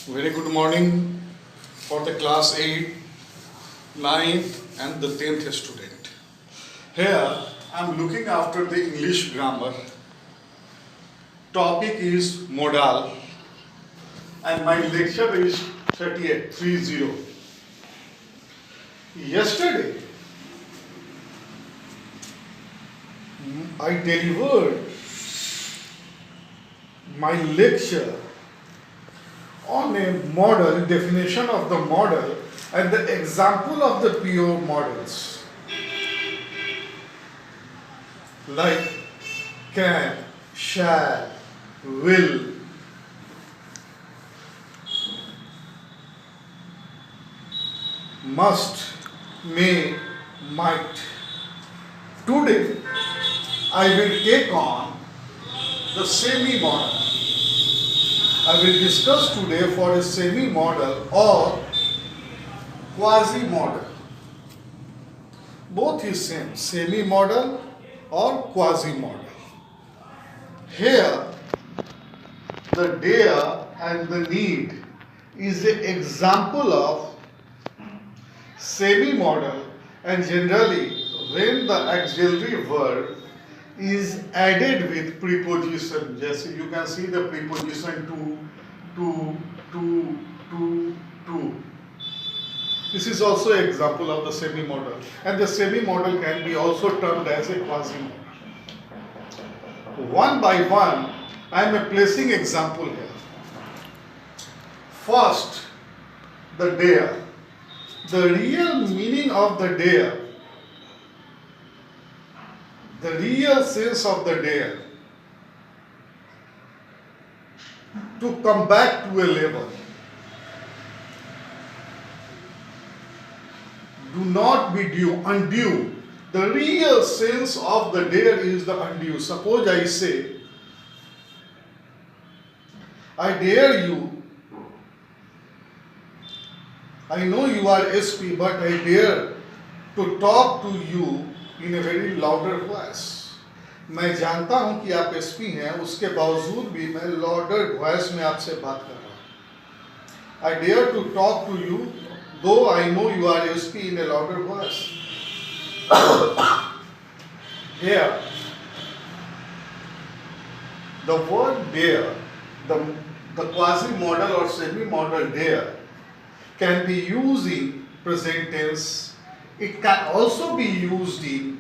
Very good morning for the class 8, 9th and the 10th student. Here I am looking after the English grammar. Topic is modal and my lecture is 30. Yesterday I delivered my lecture on a model, definition of the model and the example of the pure models like can, shall, will, must, may, might. Today I will take on the semi-model. I will discuss today for a semi-model or quasi-model. Both is same, semi-model or quasi-model. Here, the dare and the need is an example of semi-model, and generally when the auxiliary verb is added with preposition, just you can see the preposition to. This is also an example of the semi-model, and the semi-model can be also termed as a quasi-model. One by one, I am placing example here. First, the dare. The real meaning of the dare, the real sense of the dare, to come back to a level. Do not be undue. The real sense of the dare is the undue. Suppose I say, I dare you. I know you are SP, but I dare to talk to you in a very louder voice. मैं जानता हूं कि आप SP हैं, उसके बावजूद भी मैं louder voice में आपसे बात कर रहा हूं. I dare to talk to you, though I know you are SP in a louder voice. Here, the word dare, the quasi-modal or semi-modal dare, can be used in present tense. It can also be used in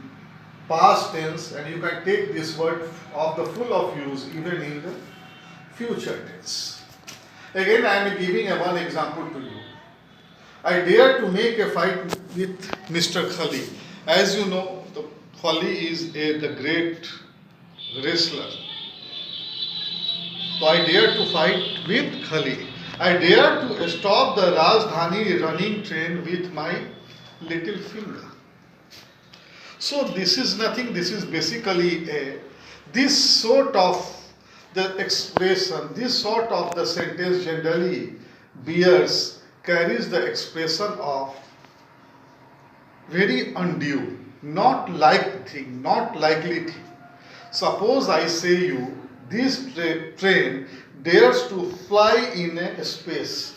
past tense, and you can take this word of the full of use even in the future tense. Again, I am giving one example to you. I dare to make a fight with Mr. Khali. As you know, the Khali is the great wrestler. So I dare to fight with Khali. I dare to stop the Rajdhani running train with my little finger. So this is nothing, this is basically this sort of the expression, this sort of the sentence generally carries the expression of very undue, not like thing, not likely thing. Suppose I say you, this train dares to fly in a space.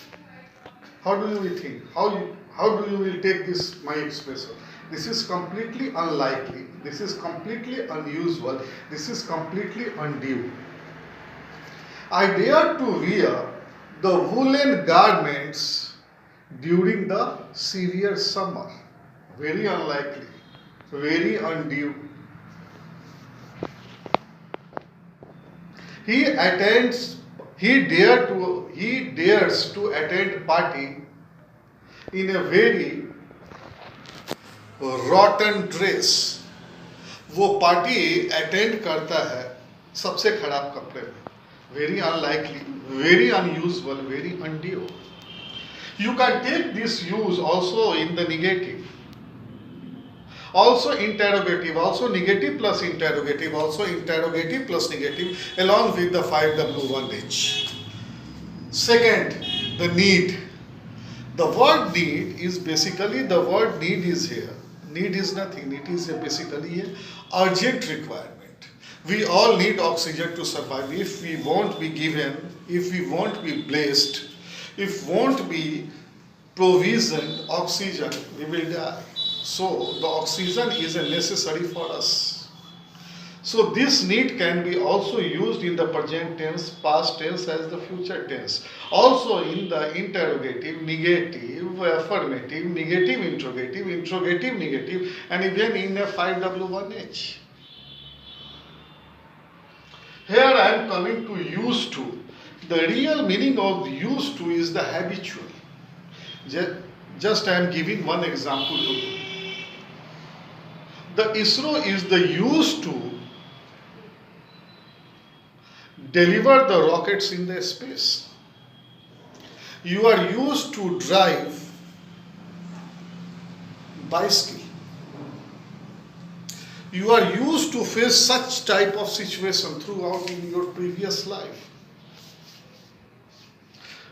How do you think? How do you will take this my expression? This is completely unlikely. This is completely unusual. This is completely undue. I dare to wear the woolen garments during the severe summer. Very unlikely. Very undue. He dares to attend party in a very rotten dress. वो party attend करता है सबसे खराब कपड़े में. Very unlikely, very unusual, very undue. You can take this use also in the negative. Also interrogative, also negative plus interrogative, also interrogative plus negative, along with the 5W1H. Second, the need. The word need is basically, the word need is here. Need is nothing, it is basically an urgent requirement. We all need oxygen to survive. If we won't be given, if we won't be blessed, If won't be provisioned oxygen, we will die. So the oxygen is a necessary for us. So this need can be also used in the present tense, past tense as the future tense. Also in the interrogative, negative, affirmative, negative interrogative, interrogative negative, and even in a 5W1H. Here I am coming to used to. The real meaning of used to is the habitual. Just I am giving one example to you. The ISRO is the used to deliver the rockets in the space. You are used to drive bicycle. You are used to face such type of situation throughout in your previous life.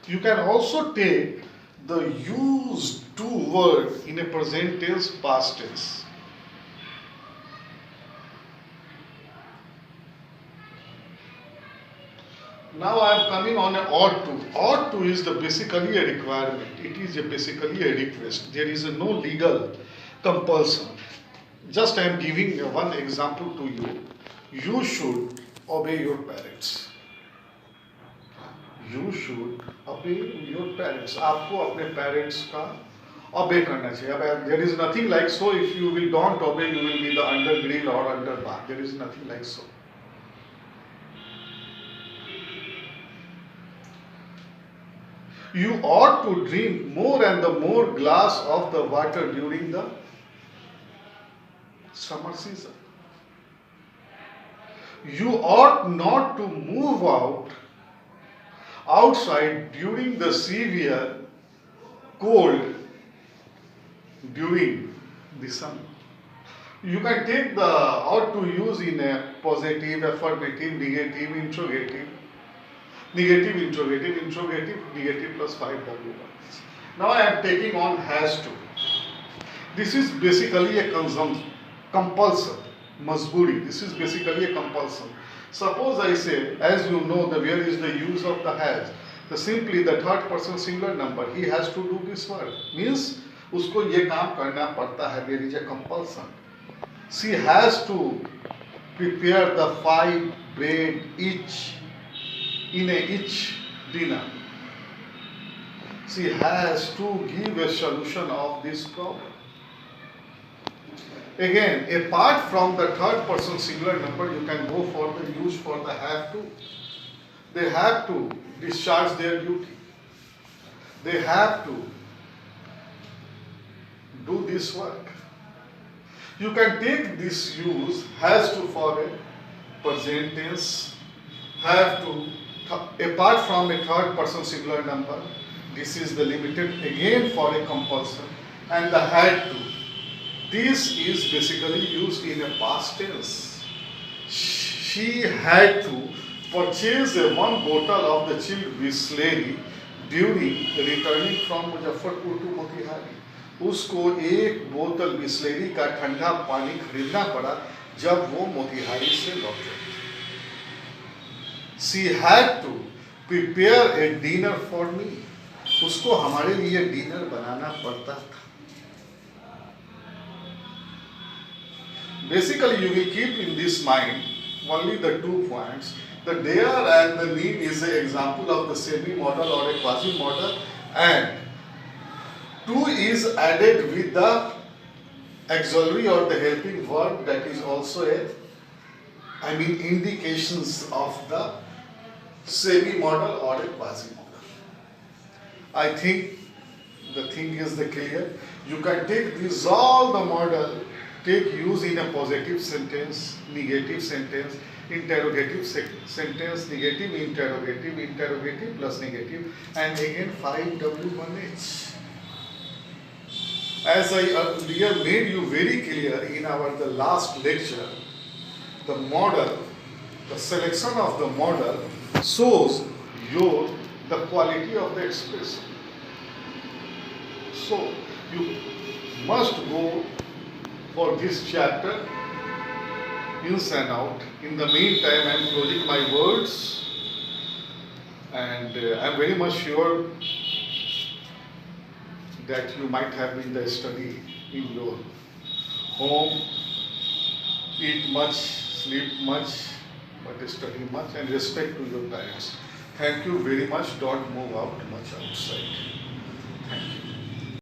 You can also take the used to word in a present tense, past tense. Now I am coming on an ought to. Ought to is basically a requirement. It is basically a request. There is no legal compulsion. Just I am giving one example to you. You should obey your parents. You should obey your parents. आपको अपने parents का obey करना चाहिए. अब there is nothing like so. If you will don't obey, you will be the under grill or under bar. There is nothing like so. You ought to drink more and the more glass of the water during the summer season. You ought not to move outside during the severe cold during the summer. You can take the ought to use in a positive, affirmative, negative, interrogative. Negative, interrogative, interrogative, negative plus 5W1. Now I am taking on has to. This is basically a compulsion, masburi. This is basically a compulsion. Suppose I say, as you know, where is the use of the has? Simply the third person singular number, he has to do this work. Means, उसको ये काम करना पड़ता है. There is a compulsion. She has to prepare the 5 bread each. In each dinner, she has to give a solution of this problem. Again, apart from the third person singular number, you can go for the use for the have to. They have to discharge their duty. They have to do this work. You can take this use has to for a present tense, have to. Apart from a third person singular number, this is the limited again for a compulsion, and the had to. This is basically used in a past tense. She had to purchase one bottle of the chilled Bisleri during returning from Muzaffarpur to Motihari. उसको एक बोतल Bisleri का ठंडा पानी खरीदना पड़ा जब वो मोतिहारी से लौटे. She had to prepare a dinner for me. उसको हमारे लिए डिनर बनाना पड़ता था. Basically, you will keep in this mind only the 2 points. The dare and the need is an example of the semi-modal or a quasi-modal, and 2 is added with the auxiliary or the helping verb, that is also indications of the semi-modal or a quasi-modal. I think the thing is clear. You can take this all the model, take use in a positive sentence, negative sentence, interrogative sentence, negative, interrogative, interrogative plus negative, and again 5W1H. As I earlier made you very clear in the last lecture, the model, the selection of the model shows the quality of the expression. So you must go for this chapter ins and out. In the meantime, I am closing my words, and I am very much sure that you might have been the study in your home, eat much, sleep much, but study much, and respect to your parents. Thank you very much. Don't move out much outside. Thank you.